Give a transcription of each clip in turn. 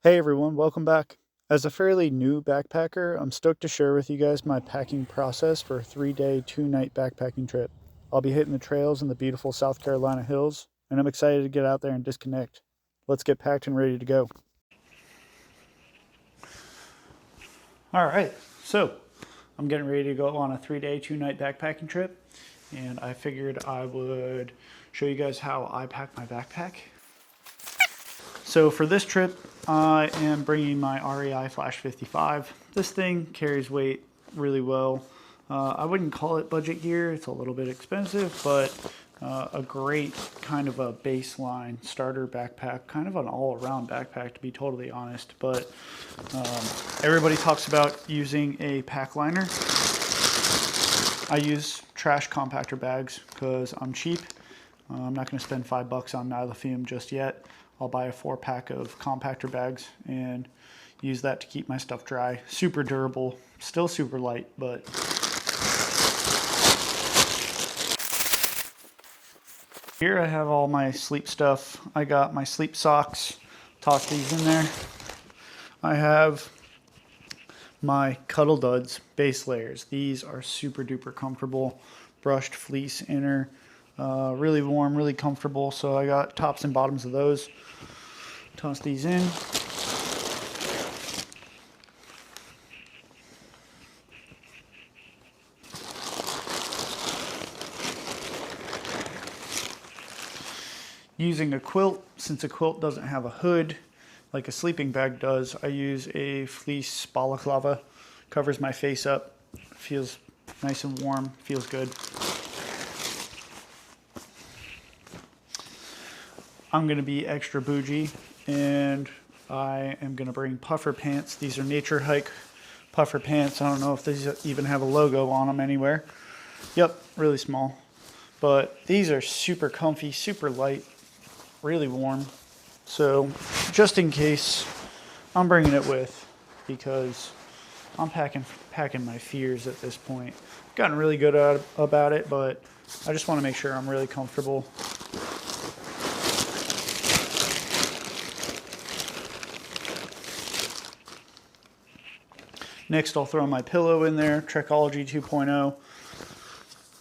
Hey everyone, welcome back. As a fairly new backpacker, I'm stoked to share with you guys my packing process for a 3-day, 2-night backpacking trip. I'll be hitting the trails in the beautiful South Carolina hills, and I'm excited to get out there and disconnect. Let's get packed and ready to go. All right, so I'm getting ready to go on a 3-day, 2-night backpacking trip, and I figured I would show you guys how I pack my backpack. So for this trip, I am bringing my REI Flash 55. This thing carries weight really well. I wouldn't call it budget gear. It's a little bit expensive, but a great kind of a baseline starter backpack, kind of an all-around backpack to be totally honest. But everybody talks about using a pack liner. I use trash compactor bags because I'm cheap. I'm not going to spend $5 on Nylofume just yet. I'll buy a 4-pack of compactor bags and use that to keep my stuff dry. Super durable, still super light, but here I have all my sleep stuff. I got my sleep socks, toss these in there. I have my Cuddle Duds base layers. These are super duper comfortable. Brushed fleece inner, really warm, really comfortable. So I got tops and bottoms of those. Toss these in. Using a quilt, since a quilt doesn't have a hood like a sleeping bag does, I use a fleece balaclava. Covers my face up, feels nice and warm, feels good. I'm gonna be extra bougie and I am gonna bring puffer pants. These are Nature Hike puffer pants. I don't know if these even have a logo on them anywhere. Yep, really small. But these are super comfy, super light, really warm. So just in case, I'm bringing it with because I'm packing my fears at this point. I've gotten really good about it, but I just want to make sure I'm really comfortable. Next, I'll throw my pillow in there, Trekology 2.0.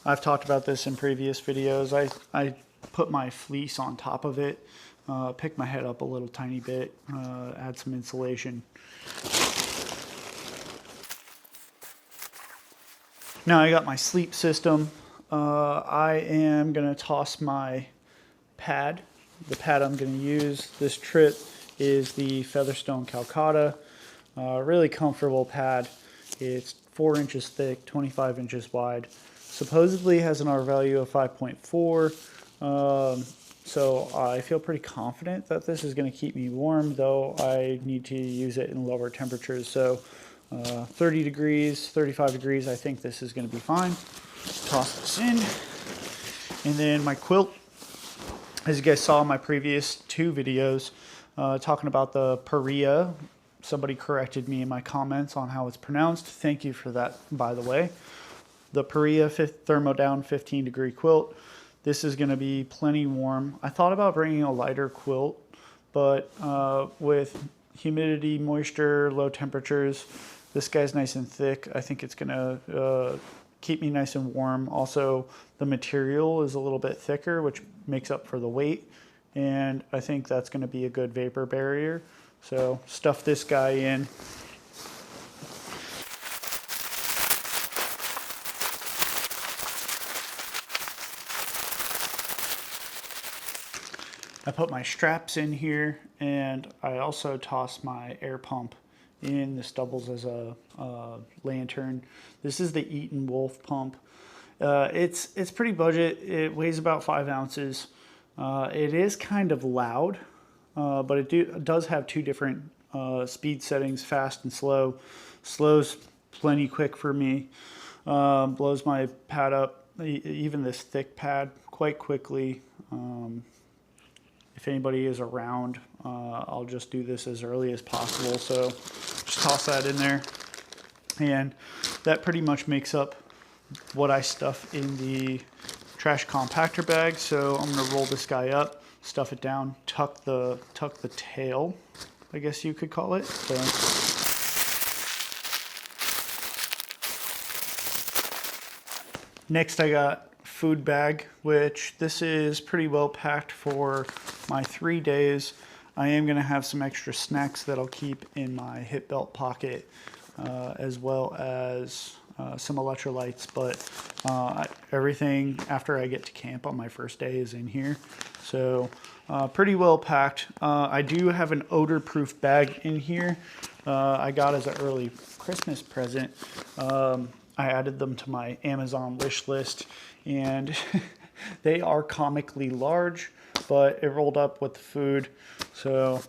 I've talked about this in previous videos. I put my fleece on top of it, pick my head up a little tiny bit, add some insulation. Now I got my sleep system. I am gonna toss my pad. The pad I'm gonna use this trip is the Featherstone Calcutta. Really comfortable pad. It's 4 inches thick, 25 inches wide. Supposedly has an R value of 5.4. So I feel pretty confident that this is going to keep me warm, though I need to use it in lower temperatures. So 30 degrees, 35 degrees, I think this is going to be fine. Toss this in. And then my quilt, as you guys saw in my previous 2 videos, talking about the Paria. Somebody corrected me in my comments on how it's pronounced. Thank you for that, by the way. The Paria Thermodown 15-degree quilt. This is going to be plenty warm. I thought about bringing a lighter quilt, but with humidity, moisture, low temperatures, this guy's nice and thick. I think it's going to keep me nice and warm. Also, the material is a little bit thicker, which makes up for the weight, and I think that's going to be a good vapor barrier. So stuff this guy in. I put my straps in here, and I also toss my air pump in. This doubles as a lantern. This is the Eaton Wolf pump. It's pretty budget. It weighs about 5 ounces. It is kind of loud, but it does have 2 different speed settings, fast and slow. Slow's plenty quick for me. Blows my pad up, even this thick pad, quite quickly. If anybody is around, I'll just do this as early as possible. So just toss that in there. And that pretty much makes up what I stuff in the trash compactor bag. So I'm gonna roll this guy up, stuff it down, tuck the tail, I guess you could call it. So. Next I got food bag, which this is pretty well packed for my 3 days. I am going to have some extra snacks that I'll keep in my hip belt pocket, as well as some electrolytes, but everything after I get to camp on my first day is in here. So pretty well packed. I do have an odor-proof bag in here. I got as an early Christmas present. I added them to my Amazon wish list, and they are comically large, but it rolled up with the food, so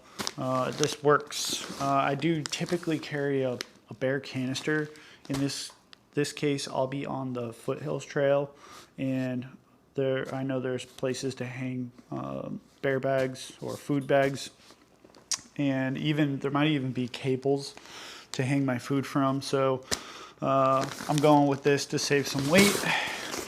this works. I do typically carry a bare canister. In this case, I'll be on the Foothills Trail, and I know there's places to hang bear bags or food bags, and there might even be cables to hang my food from. So I'm going with this to save some weight.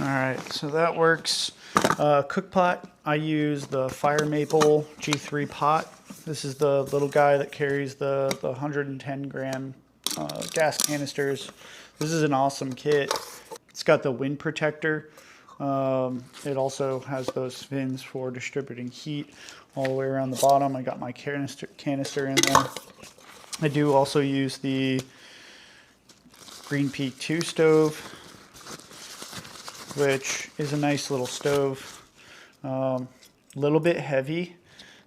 All right, so that works. Cook pot, I use the Fire Maple G3 pot. This is the little guy that carries the 110 gram gas canisters. This is an awesome kit. It's got the wind protector. It also has those fins for distributing heat all the way around the bottom. I got my canister in there. I do also use the Green Peak 2 stove, which is a nice little stove. Little bit heavy,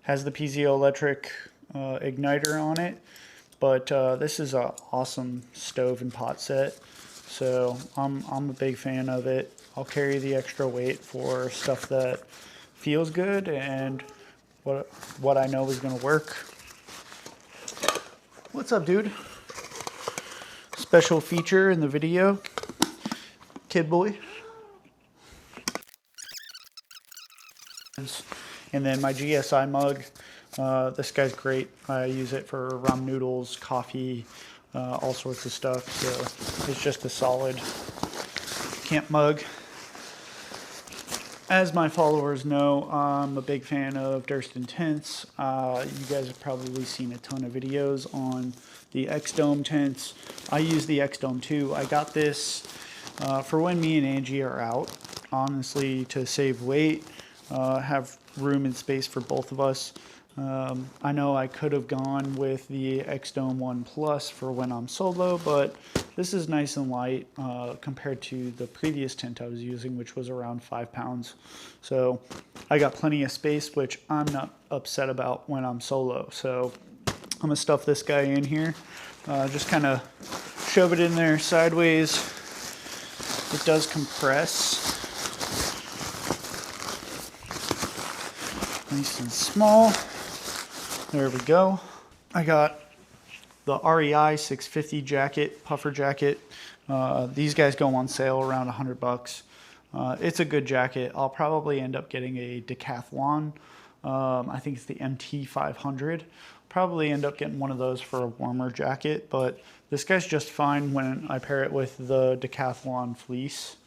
has the piezoelectric igniter on it, but this is an awesome stove and pot set, so I'm a big fan of it. I'll carry the extra weight for stuff that feels good and what I know is going to work. What's up, dude? Special feature in the video, Kid Boy. And then my GSI mug. This guy's great. I use it for ramen noodles, coffee, all sorts of stuff. So it's just a solid camp mug. As my followers know, I'm a big fan of Durston tents. You guys have probably seen a ton of videos on the X-Dome tents. I use the X-Dome too. I got this for when me and Angie are out, honestly, to save weight, have room and space for both of us. I know I could have gone with the X-Dome 1 Plus for when I'm solo, but this is nice and light compared to the previous tent I was using, which was around 5 pounds. So I got plenty of space, which I'm not upset about when I'm solo. So I'm gonna stuff this guy in here, just kind of shove it in there sideways. It does compress. Nice and small. There we go. I got the REI 650 jacket, puffer jacket. These guys go on sale around $100. It's a good jacket. I'll probably end up getting a Decathlon. I think it's the MT500. Probably end up getting one of those for a warmer jacket, but this guy's just fine when I pair it with the Decathlon fleece.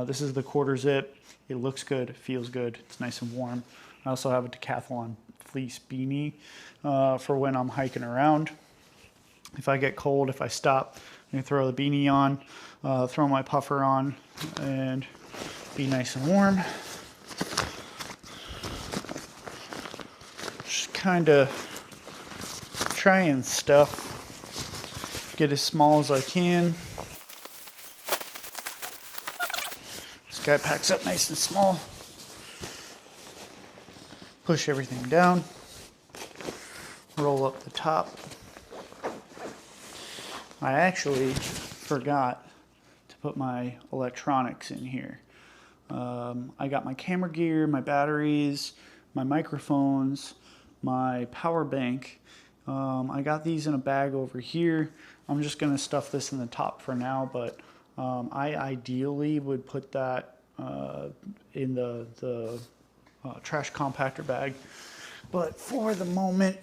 This is the quarter zip. It looks good, it feels good, it's nice and warm. I also have a Decathlon fleece beanie for when I'm hiking around. If I get cold, if I stop, I can throw the beanie on, throw my puffer on, and be nice and warm. Just kind of try and stuff, get as small as I can. This guy packs up nice and small. Push everything down, roll up the top. I actually forgot to put my electronics in here. I got my camera gear, my batteries, my microphones, my power bank. I got these in a bag over here. I'm just gonna stuff this in the top for now, but I ideally would put that in the trash compactor bag. But for the moment,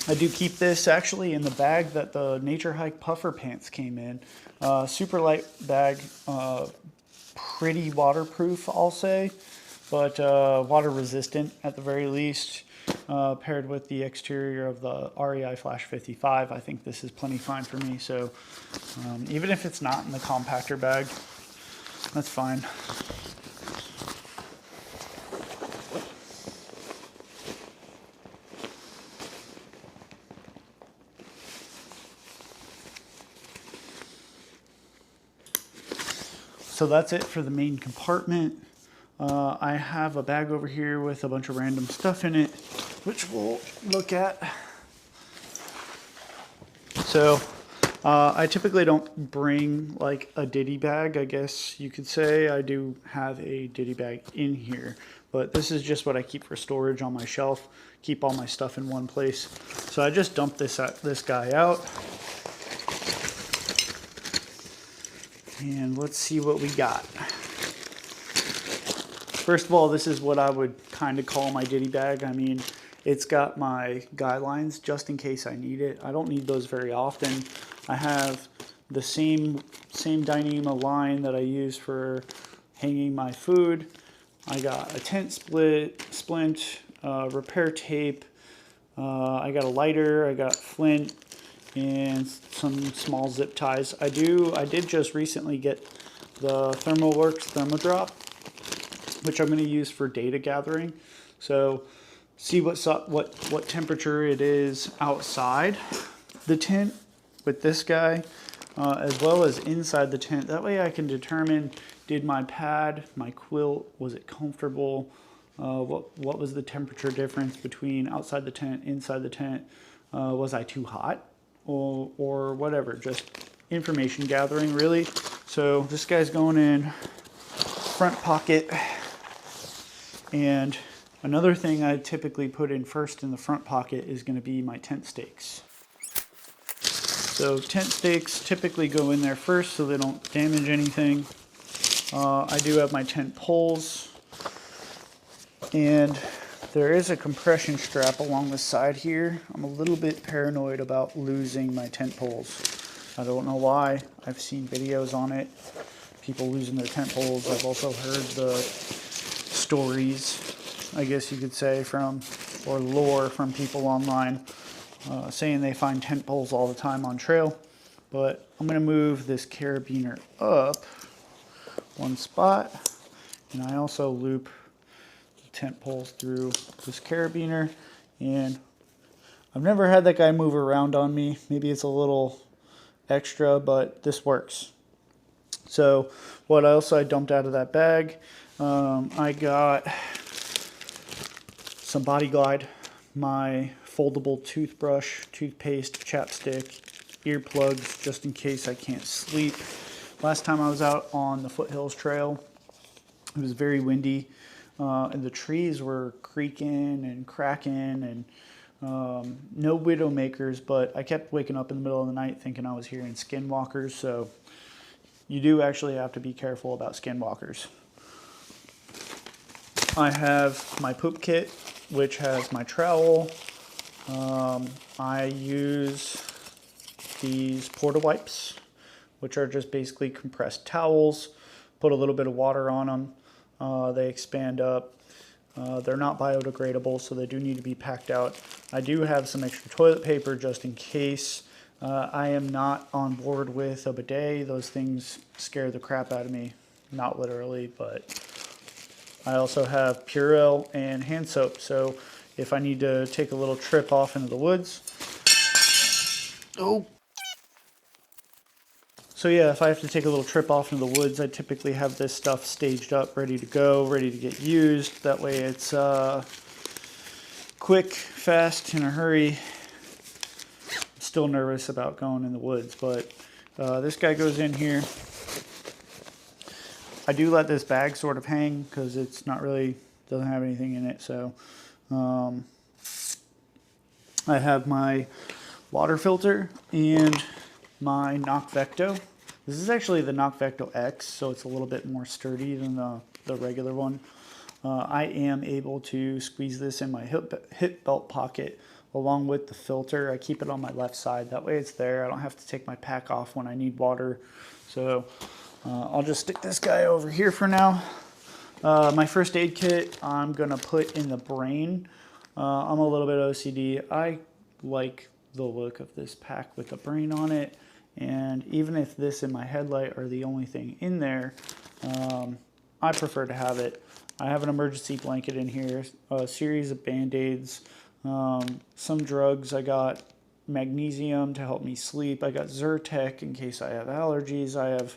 I do keep this actually in the bag that the Nature Hike puffer pants came in. Super light bag, pretty waterproof, I'll say, but water resistant at the very least. paired with the exterior of the REI Flash 55. I think this is plenty fine for me. So even if it's not in the compactor bag, that's fine. So that's it for the main compartment. I have a bag over here with a bunch of random stuff in it, which we'll look at. So I typically don't bring like a ditty bag, I guess you could say. I do have a ditty bag in here, but this is just what I keep for storage on my shelf, keep all my stuff in one place. So I just dumped this guy out. And let's see what we got. First of all, this is what I would kind of call my ditty bag. I mean, it's got my guidelines just in case I need it. I don't need those very often. I have the same Dyneema line that I use for hanging my food. I got a tent splint, repair tape. I got a lighter. I got flint and some small zip ties. I did just recently get the ThermoWorks Thermodrop, which I'm going to use for data gathering. So see what temperature it is outside the tent with this guy, as well as inside the tent. That way I can determine, did my pad, my quilt, was it comfortable? What was the temperature difference between outside the tent, inside the tent? Was I too hot? Or whatever, just information gathering really. So this guy's going in front pocket, and another thing I typically put in first in the front pocket is going to be my tent stakes. So tent stakes typically go in there first so they don't damage anything. I do have my tent poles, and there is a compression strap along the side here. I'm a little bit paranoid about losing my tent poles. I don't know why. I've seen videos on it, people losing their tent poles. I've also heard the stories, I guess you could say, or lore from people online saying they find tent poles all the time on trail. But I'm going to move this carabiner up one spot, and I also loop tent poles through this carabiner, and I've never had that guy move around on me. Maybe it's a little extra, but this works. So what else I dumped out of that bag, I got some Body Glide, my foldable toothbrush, toothpaste, chapstick, earplugs just in case I can't sleep. Last time I was out on the Foothills Trail, it was very windy. And the trees were creaking and cracking, and no widowmakers, but I kept waking up in the middle of the night thinking I was hearing skinwalkers, so you do actually have to be careful about skinwalkers. I have my poop kit, which has my trowel. I use these Porta Wipes, which are just basically compressed towels. Put a little bit of water on them. They expand up. They're not biodegradable, so they do need to be packed out. I do have some extra toilet paper just in case. I am not on board with a bidet. Those things scare the crap out of me. Not literally, but I also have Purell and hand soap. So if I need to take a little trip off into the woods. So yeah, if I have to take a little trip off into the woods, I typically have this stuff staged up, ready to go, ready to get used. That way it's quick, fast, in a hurry. I'm still nervous about going in the woods, but this guy goes in here. I do let this bag sort of hang because it's not really, doesn't have anything in it. So I have my water filter and my Nokvecto. This is actually the Nokvecto X, so it's a little bit more sturdy than the regular one. I am able to squeeze this in my hip belt pocket along with the filter. I keep it on my left side. That way it's there. I don't have to take my pack off when I need water. So I'll just stick this guy over here for now. My first aid kit I'm going to put in the brain. I'm a little bit OCD. I like the look of this pack with the brain on it. And even if this and my headlight are the only thing in there, I prefer to have it. I have an emergency blanket in here, a series of Band-Aids, some drugs. I got magnesium to help me sleep. I got Zyrtec in case I have allergies. I have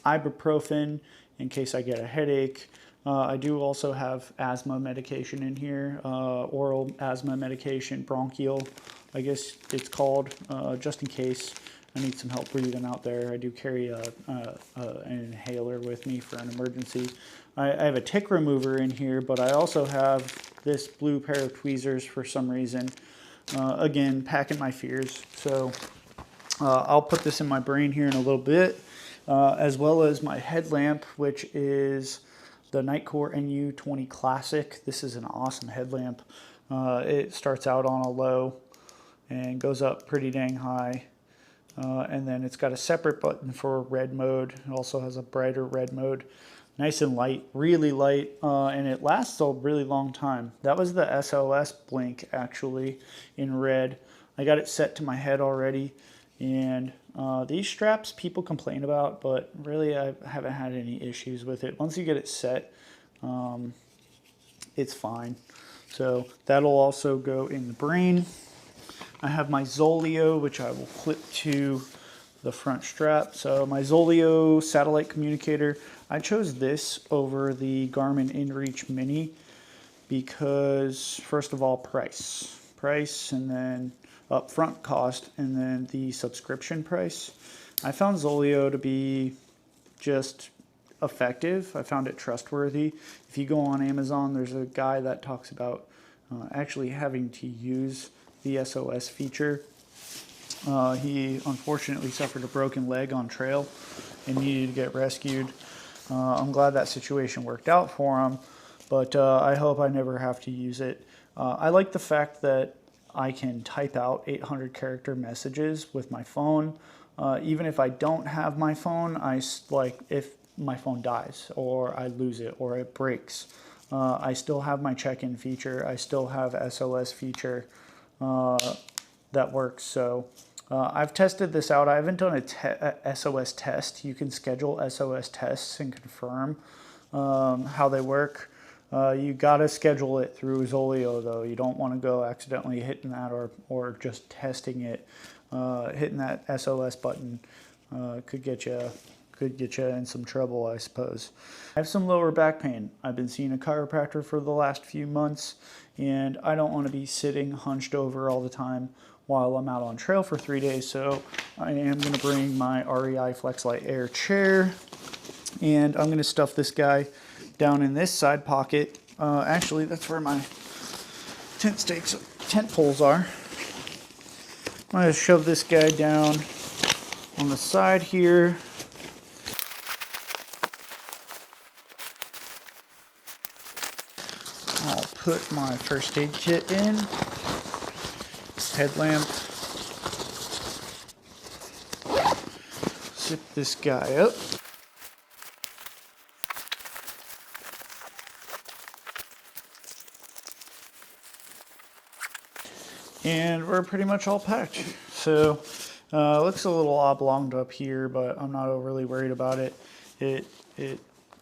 ibuprofen in case I get a headache. I do also have asthma medication in here, oral asthma medication, bronchial, I guess it's called, just in case I need some help breathing out there. I do carry an inhaler with me for an emergency. I have a tick remover in here, but I also have this blue pair of tweezers for some reason. Again, packing my fears. So I'll put this in my brain here in a little bit, as well as my headlamp, which is the Nitecore NU20 Classic. This is an awesome headlamp. It starts out on a low and goes up pretty dang high. And then it's got a separate button for red mode. It also has a brighter red mode. Nice and light, really light, and it lasts a really long time. That was the SOS blink actually in red. I got it set to my head already, and these straps people complain about, but really I haven't had any issues with it. Once you get it set, it's fine. So that'll also go in the brain. I have my Zoleo, which I will clip to the front strap. So my Zoleo satellite communicator, I chose this over the Garmin InReach Mini because, first of all, price, and then upfront cost, and then the subscription price. I found Zoleo to be just effective. I found it trustworthy. If you go on Amazon, there's a guy that talks about actually having to use the SOS feature. He unfortunately suffered a broken leg on trail and needed to get rescued. I'm glad that situation worked out for him, but I hope I never have to use it. I like the fact that I can type out 800 character messages with my phone. Even if I don't have my phone, if my phone dies or I lose it or it breaks, I still have my check-in feature. I still have SOS feature that works. So I've tested this out. I haven't done a SOS test. You can schedule SOS tests and confirm how they work. You gotta schedule it through Zoleo though. You don't want to go accidentally hitting that or just testing it. Hitting that SOS button could get you in some trouble, I suppose. I have some lower back pain. I've been seeing a chiropractor for the last few months, and I don't want to be sitting hunched over all the time while I'm out on trail for 3 days. So I am going to bring my REI FlexLight Air chair, and I'm going to stuff this guy down in this side pocket. Actually, that's where my tent poles are. I'm going to shove this guy down on the side here. I'll put my first aid kit in, headlamp, zip this guy up. And we're pretty much all packed. So looks a little oblonged up here, but I'm not overly worried about it. It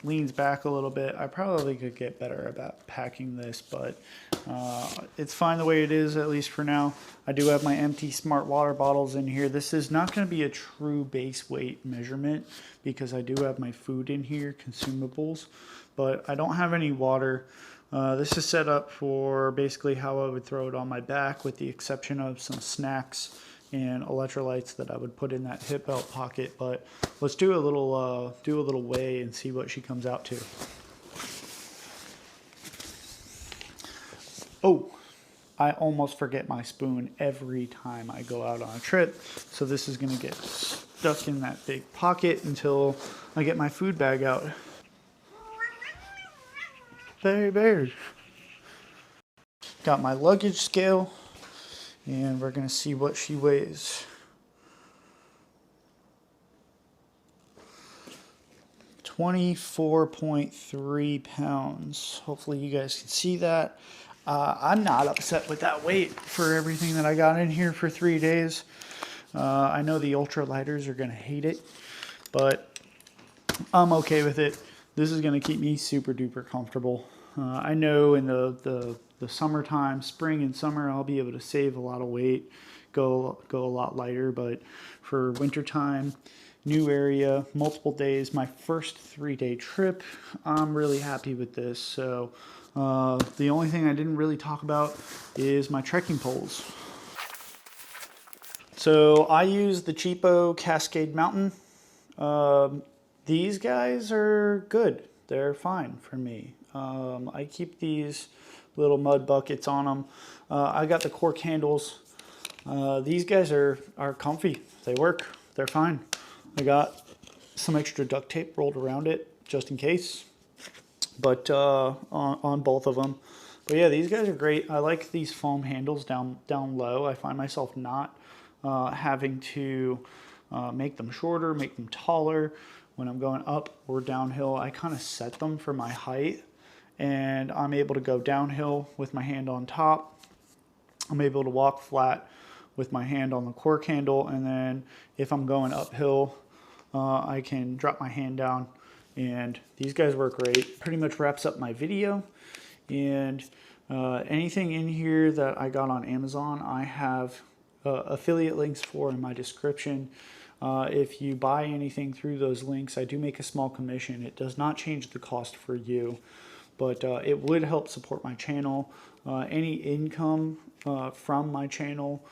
leans back a little bit. I probably could get better about packing this, but it's fine the way it is, at least for now. I do have my empty smart water bottles in here. This is not going to be a true base weight measurement because I do have my food in here, consumables, but I don't have any water. This is set up for basically how I would throw it on my back, with the exception of some snacks and electrolytes that I would put in that hip belt pocket. But let's do a little weigh and see what she comes out to. Oh, I almost forget my spoon every time I go out on a trip. So this is gonna get stuck in that big pocket until I get my food bag out. Bear. Got my luggage scale, and we're gonna see what she weighs. 24.3 pounds. Hopefully you guys can see that. I'm not upset with that weight for everything that I got in here for 3 days. I know the ultralighters are going to hate it, but I'm okay with it. This is going to keep me super duper comfortable. I know in the summertime, spring and summer, I'll be able to save a lot of weight, go a lot lighter, but for wintertime, new area, multiple days, my first 3-day trip, I'm really happy with this. So the only thing I didn't really talk about is my trekking poles. So I use the cheapo Cascade Mountain. These guys are good. They're fine for me. I keep these little mud buckets on them. I got the cork handles. These guys are comfy. They work. They're fine. I got some extra duct tape rolled around it just in case, but on both of them. But yeah, these guys are great. I like these foam handles down low. I find myself not having to make them shorter, make them taller. When I'm going up or downhill, I kind of set them for my height, and I'm able to go downhill with my hand on top. I'm able to walk flat with my hand on the cork handle, and then if I'm going uphill, I can drop my hand down, and these guys work great. Pretty much wraps up my video, and anything in here that I got on Amazon, I have affiliate links for in my description. If you buy anything through those links, I do make a small commission. It does not change the cost for you, but it would help support my channel. Any income from my channel,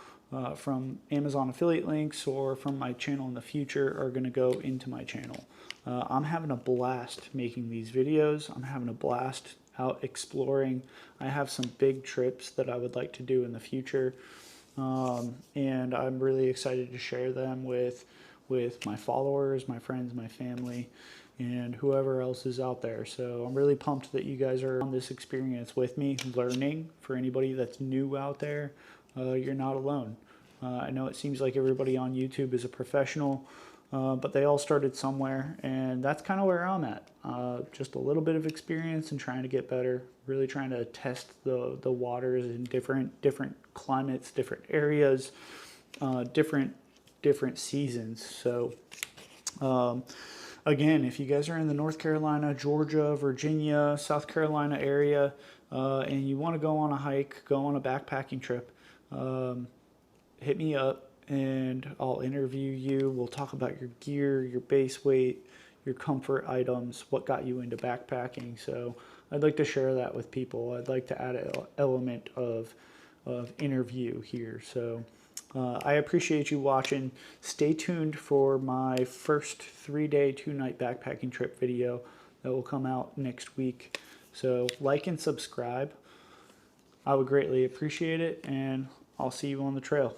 from Amazon affiliate links or from my channel in the future, are going to go into my channel. I'm having a blast making these videos. I'm having a blast out exploring. I have some big trips that I would like to do in the future. And I'm really excited to share them with my followers, my friends, my family, and whoever else is out there. So I'm really pumped that you guys are on this experience with me, learning. For anybody that's new out there, you're not alone. I know it seems like everybody on YouTube is a professional, but they all started somewhere, and that's kind of where I'm at. Just a little bit of experience and trying to get better, really trying to test the waters in different climates, different areas, different seasons. So again, if you guys are in the North Carolina, Georgia, Virginia, South Carolina area, and you want to go on a hike, go on a backpacking trip, hit me up and I'll interview you. We'll talk about your gear, your base weight, your comfort items, what got you into backpacking. So I'd like to share that with people. I'd like to add an element of interview here. So I appreciate you watching. Stay tuned for my first 3-day, 2-night backpacking trip video that will come out next week. So like and subscribe. I would greatly appreciate it, and I'll see you on the trail.